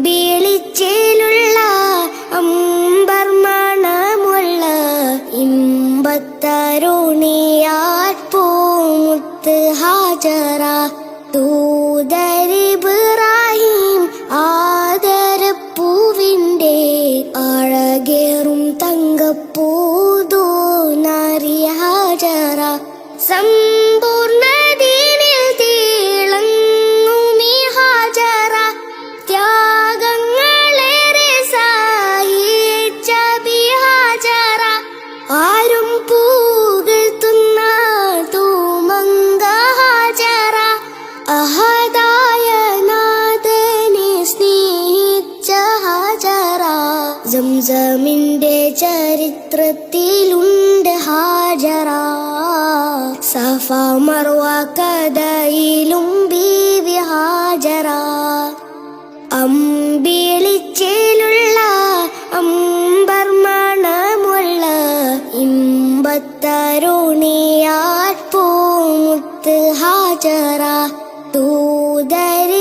അമ്പിളിച്ചേലുള്ള അമ്പർ മണമുള്ള ഇമ്പത്തരുണിയാൽ പൂമുത്ത് ഹാജറ ദൂതരിബ്രാഹിം ആദരപ്പൂവിൻ്റെ അഴകേറും തങ്കപ്പൂതോ നറി ഹാജറ സമ്പൂർണ്ണ ദീനിൽ തിളങ്ങുമീ ഹാജറ ത്യാഗങ്ങളേറെ സഹിച്ച ഹാജറ ആരും പുകഴ്ത്തുന്ന തൂമങ്ക ഹാജറ അഹദായ നാഥനെ സ്നേഹിച്ച ഹാജറ സംസമിന്റെ ചരിത്രത്തിലുണ്ട് ഹാജറ സഫ മർവ കഥയിലും ബീവി ഹാജറ അമ്പിളിച്ചേലുള്ള അമ്പർ മണമുള്ള ഇമ്പത്തരുണിയാൽ പൂമുത്ത് ഹാജറ ദൂതരി